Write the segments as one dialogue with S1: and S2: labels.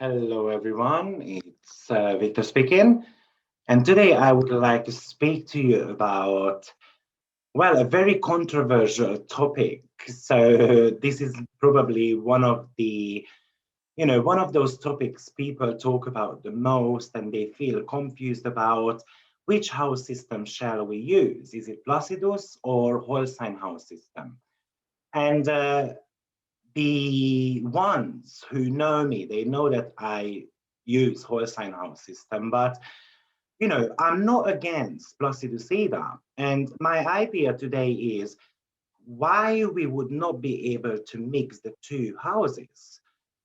S1: Hello, everyone. It's Victor speaking. And today I would like to speak to you about, well, a very controversial topic. So, this is probably one of those topics people talk about the most and they feel confused about which house system shall we use? Is it Placidus or whole sign house system? And the ones who know me, they know that I use whole sign house system, but I'm not against Placidus either. And my idea today is why we would not be able to mix the two houses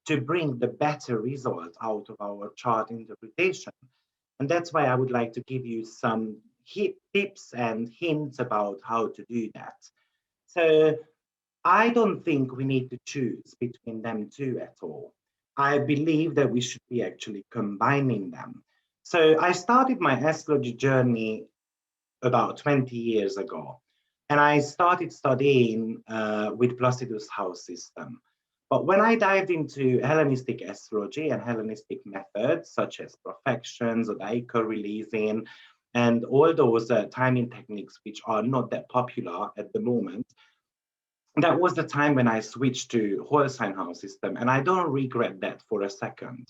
S1: to bring the better result out of our chart interpretation. And that's why I would like to give you some tips and hints about how to do that. So I don't think we need to choose between them two at all. I believe that we should be actually combining them. So I started my astrology journey about 20 years ago, and I started studying with Placidus house system. But when I dived into Hellenistic astrology and Hellenistic methods such as profections, zodiacal releasing, and all those timing techniques which are not that popular at the moment, that was the time when I switched to whole sign house system, and I don't regret that for a second.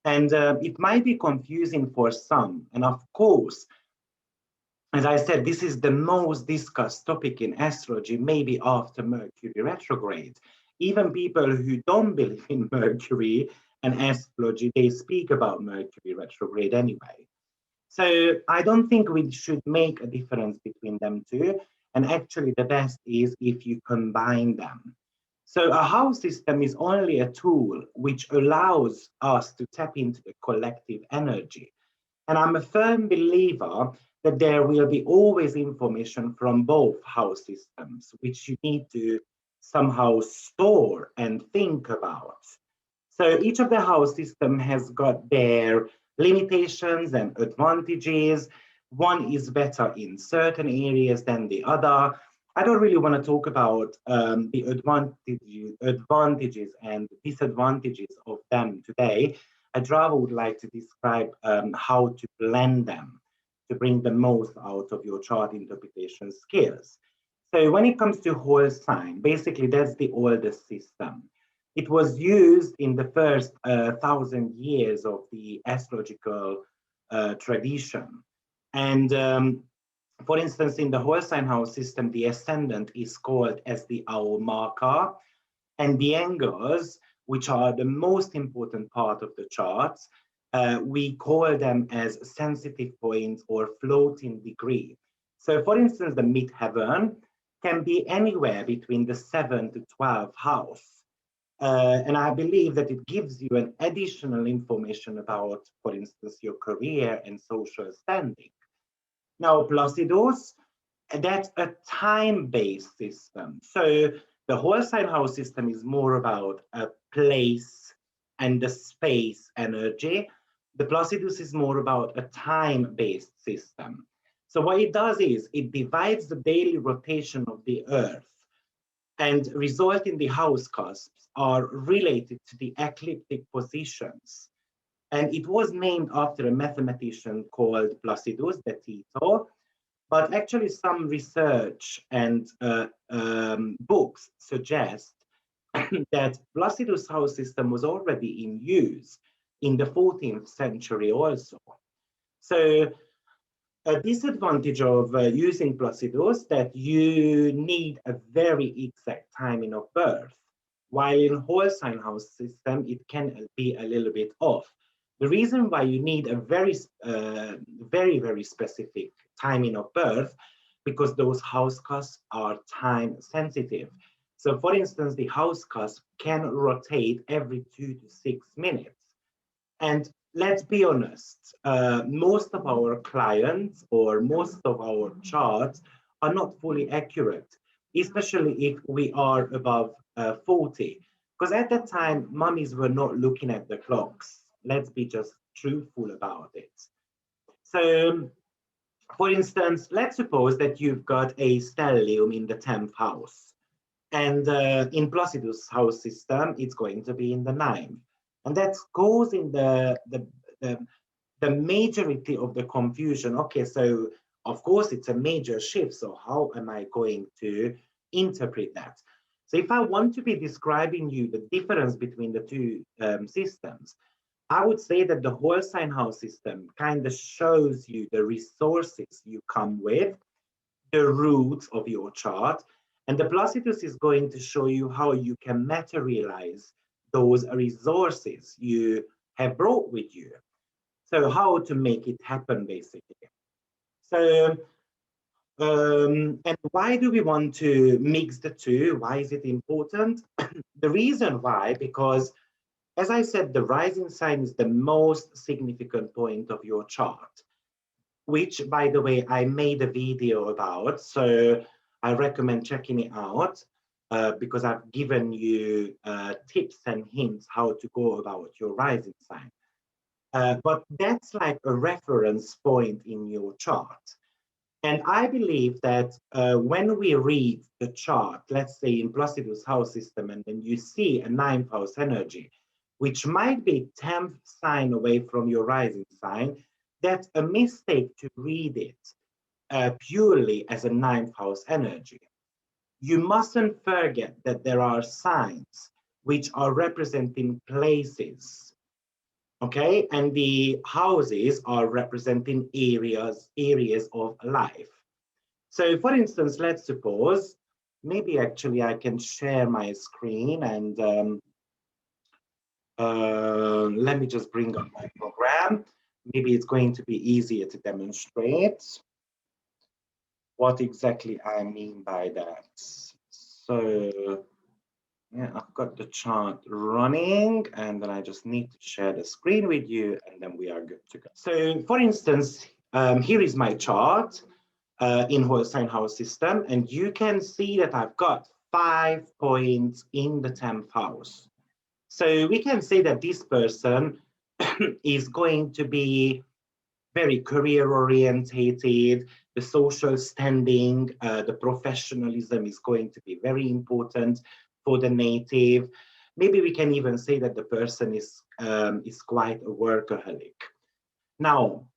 S1: And it might be confusing for some, and of course, as I said, this is the most discussed topic in astrology, maybe after Mercury retrograde. Even people who don't believe in Mercury and astrology, they speak about Mercury retrograde anyway. So I don't think we should make a difference between them two. And actually, the best is if you combine them. So a house system is only a tool which allows us to tap into the collective energy. And I'm a firm believer that there will be always information from both house systems, which you need to somehow store and think about. So each of the house system has got their limitations and advantages. One is better in certain areas than the other. I don't really want to talk about the advantages and disadvantages of them today. I'd rather would like to describe how to blend them to bring the most out of your chart interpretation skills. So when it comes to whole sign, basically that's the oldest system. It was used in the first 1,000 years of the astrological tradition. And for instance, in the whole sign house system, the ascendant is called as the hour marker, and the angles, which are the most important part of the charts, we call them as sensitive points or floating degree. So, for instance, the midheaven can be anywhere between the 7 to 12 house. And I believe that it gives you an additional information about, for instance, your career and social standing. Now, Placidus, that's a time-based system. So the whole sign house system is more about a place and the space energy. The Placidus is more about a time-based system. So what it does is it divides the daily rotation of the Earth, and result in the house cusps are related to the ecliptic positions. And it was named after a mathematician called Placidus de Tito, but actually some research and books suggest that Placidus house system was already in use in the 14th century also. So a disadvantage of using Placidus that you need a very exact timing of birth, while in whole sign house system, it can be a little bit off. The reason why you need a very specific timing of birth, because those house cusps are time sensitive. So for instance, the house cusp can rotate every 2 to 6 minutes. And let's be honest, most of our clients or most of our charts are not fully accurate, especially if we are above 40. Because at that time, mummies were not looking at the clocks. Let's be just truthful about it. So, for instance, let's suppose that you've got a stellium in the 10th house. And in Placidus house system, it's going to be in the ninth. And that's causing the majority of the confusion. Okay, so of course it's a major shift, so how am I going to interpret that? So if I want to be describing you the difference between the two systems, I would say that the whole sign house system kind of shows you the resources you come with, the roots of your chart, and the Placidus is going to show you how you can materialize those resources you have brought with you. So how to make it happen, basically. So, and why do we want to mix the two? Why is it important? The reason why, because as I said, the rising sign is the most significant point of your chart, which, by the way, I made a video about. So I recommend checking it out because I've given you tips and hints how to go about your rising sign. But that's like a reference point in your chart. And I believe that when we read the chart, let's say in Placidus house system, and then you see a 9th house energy, which might be 10th sign away from your rising sign, that's a mistake to read it purely as a 9th house energy. You mustn't forget that there are signs which are representing places. Okay, and the houses are representing areas of life. So for instance, let's suppose, maybe actually I can share my screen and let me just bring up my program. Maybe it's going to be easier to demonstrate what exactly I mean by that. So yeah, I've got the chart running, and then I just need to share the screen with you, and then we are good to go. So for instance, here is my chart in whole sign house system, and you can see that I've got 5 points in the 10th house. So we can say that this person is going to be very career orientated, the social standing, the professionalism is going to be very important for the native. Maybe we can even say that the person is quite a workaholic. Now,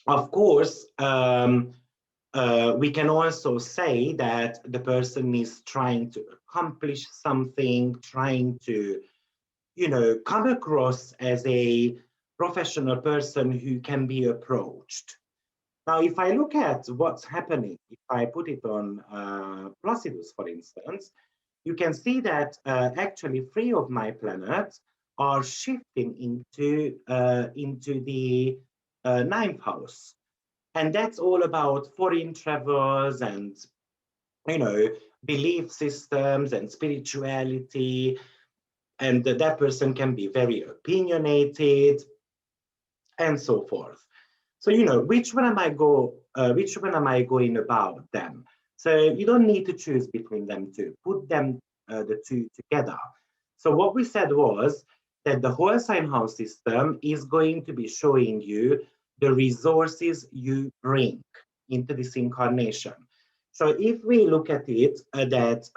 S1: of course, we can also say that the person is trying to accomplish something, trying to, come across as a professional person who can be approached. Now, if I look at what's happening, if I put it on Placidus, for instance, you can see that actually 3 of my planets are shifting into the 9th house. And that's all about foreign travels and, belief systems and spirituality. And that person can be very opinionated and so forth. So, which one am I going about them? So you don't need to choose between them two. Put them the two together. So what we said was that the whole sign house system is going to be showing you the resources you bring into this incarnation. So if we look at it, that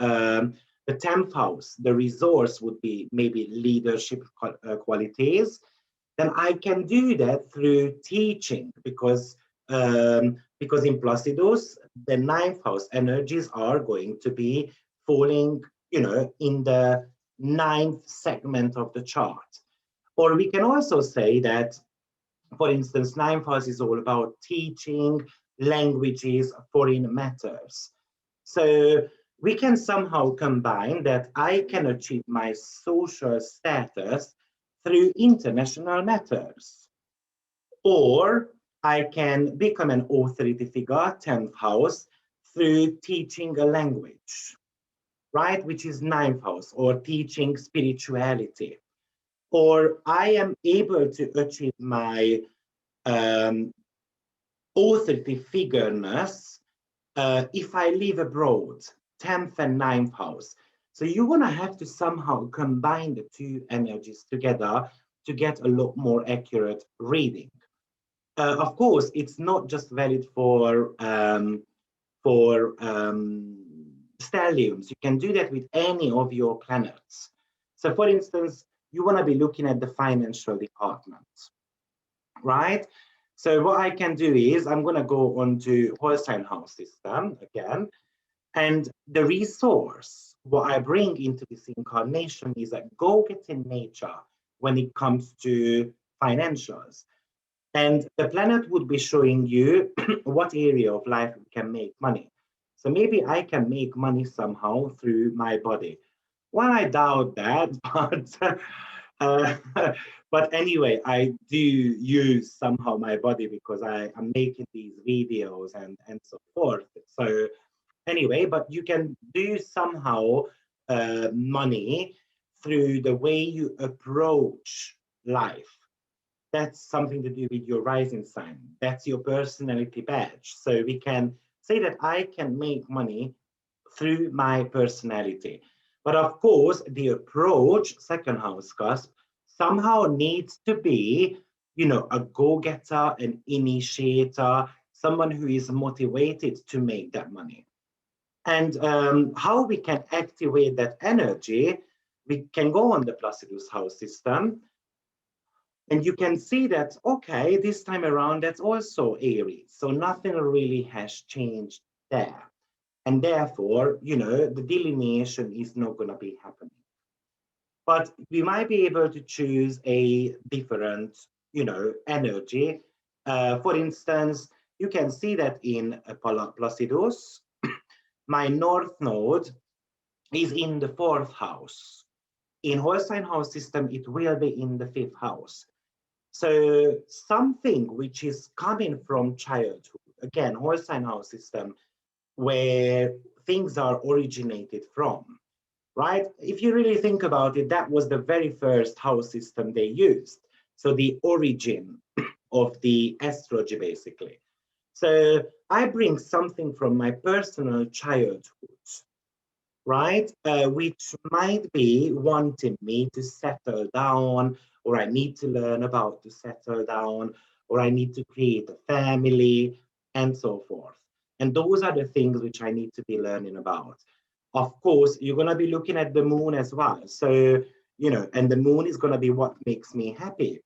S1: the 10th house, the resource would be maybe leadership qualities, then I can do that through teaching because in Placidus, the 9th house energies are going to be falling, in the 9th segment of the chart. Or we can also say that, for instance, 9th house is all about teaching, languages, foreign matters. So we can somehow combine that I can achieve my social status through international matters. Or I can become an authority figure, 10th house, through teaching a language, right? Which is 9th house, or teaching spirituality. Or I am able to achieve my authority figureness if I live abroad, 10th and 9th house. So you're going to have to somehow combine the two energies together to get a lot more accurate reading. Of course, it's not just valid for stelliums. You can do that with any of your planets. So for instance, you want to be looking at the financial department, right? So what I can do is I'm going to go on to Holstein house system again. And the resource, what I bring into this incarnation is a go-getting nature when it comes to financials. And the planet would be showing you what area of life we can make money. So maybe I can make money somehow through my body. Well, I doubt that, uh, but anyway, I do use somehow my body because I'm making these videos and so forth. So anyway, but you can do somehow money through the way you approach life. That's something to do with your rising sign. That's your personality badge. So we can say that I can make money through my personality. But of course, the approach, second house cusp, somehow needs to be, a go-getter, an initiator, someone who is motivated to make that money. And how we can activate that energy, we can go on the Placidus house system, and you can see that, okay, this time around, that's also Aries. So nothing really has changed there. And therefore, the delineation is not going to be happening. But we might be able to choose a different, energy. For instance, you can see that in Placidus, my north node is in the 4th house. In Holstein house system, it will be in the 5th house. So something which is coming from childhood, again, Holstein house system, where things are originated from, right? If you really think about it, that was the very first house system they used. So the origin of the astrology, basically. So I bring something from my personal childhood, right? Which might be wanting me to settle down, or I need to learn about to settle down, or I need to create a family, and so forth. And those are the things which I need to be learning about. Of course, you're going to be looking at the moon as well. So, and the moon is going to be what makes me happy.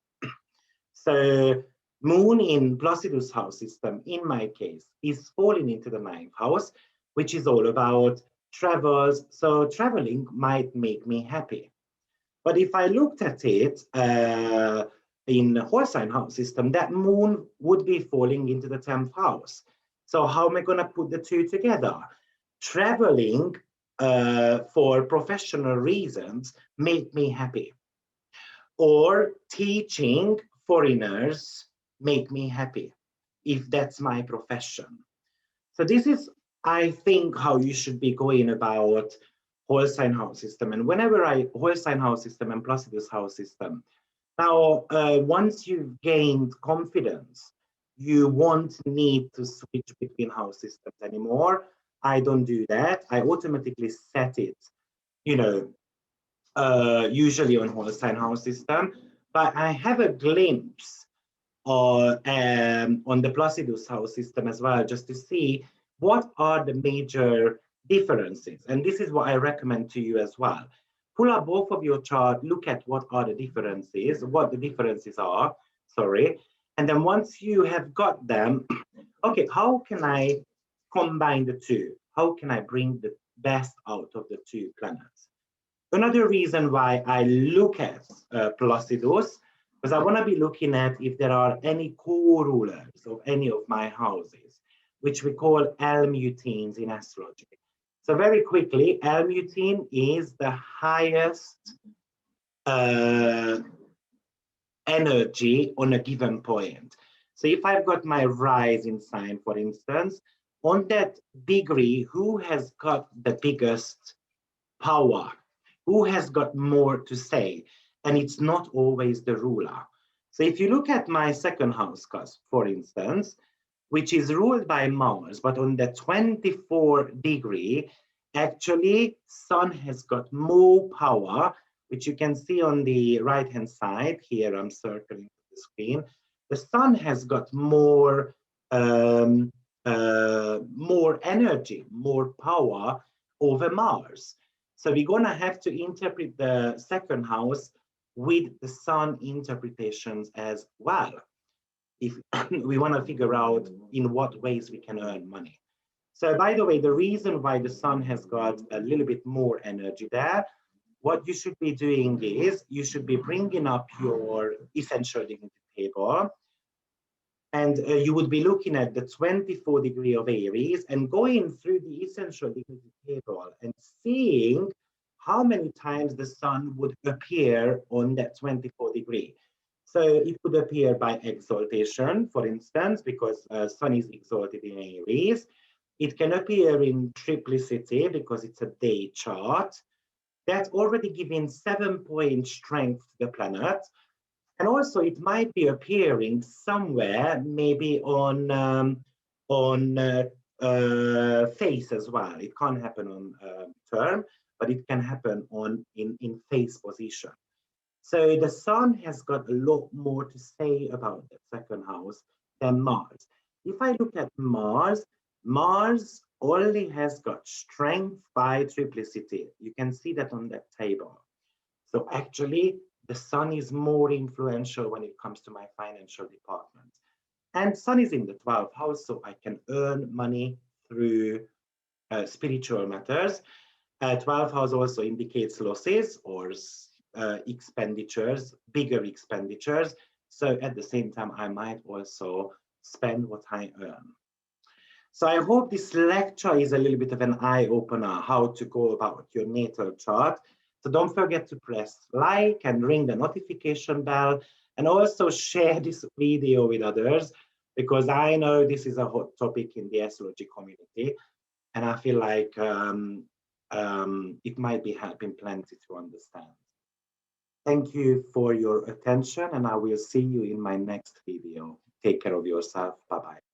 S1: So moon in Placidus house system, in my case, is falling into the 9th house, which is all about travels. So traveling might make me happy. But if I looked at it in the Holstein house system, that moon would be falling into the 10th house. So how am I going to put the two together? Traveling for professional reasons make me happy. Or teaching foreigners make me happy, if that's my profession. So this is, I think, how you should be going about Holstein house system. And whenever Holstein house system and Placidus house system, now, once you've gained confidence, you won't need to switch between house systems anymore. I don't do that. I automatically set it, usually on Holstein house system, but I have a glimpse on the Placidus house system as well, just to see what are the major differences. And this is what I recommend to you as well. Pull up both of your chart, look at what are the differences, what the differences are, sorry. And then once you have got them, okay, how can I combine the two? How can I bring the best out of the two planets? Another reason why I look at Placidus, because I want to be looking at if there are any co-rulers of any of my houses, which we call Almutens in astrology. So very quickly, Almuten is the highest energy on a given point. So if I've got my rising sign, for instance, on that degree, who has got the biggest power? Who has got more to say? And it's not always the ruler. So if you look at my second house cusp, for instance, which is ruled by Mars, but on the 24 degree, actually, Sun has got more power, which you can see on the right-hand side. Here, I'm circling the screen. The Sun has got more energy, more power over Mars. So we're going to have to interpret the second house with the sun interpretations as well, if we want to figure out in what ways we can earn money. So by the way, the reason why the sun has got a little bit more energy there, what you should be doing is you should be bringing up your essential dignity table, and you would be looking at the 24 degree of Aries and going through the essential dignity table and seeing how many times the sun would appear on that 24 degree. So it would appear by exaltation, for instance, because sun is exalted in Aries. It can appear in triplicity because it's a day chart. That's already giving 7-point strength to the planet. And also it might be appearing somewhere, maybe on face as well. It can't happen on term, but it can happen in face position. So the sun has got a lot more to say about the second house than Mars. If I look at Mars, Mars only has got strength by triplicity. You can see that on that table. So actually, the sun is more influential when it comes to my financial department. And sun is in the 12th house, so I can earn money through spiritual matters. 12th house also indicates losses or expenditures, bigger expenditures. So at the same time, I might also spend what I earn. So I hope this lecture is a little bit of an eye-opener, how to go about your natal chart. So don't forget to press like and ring the notification bell, and also share this video with others, because I know this is a hot topic in the astrology community, and I feel like it might be helping plenty to understand. Thank you for your attention, and I will see you in my next video. Take care of yourself. Bye-bye.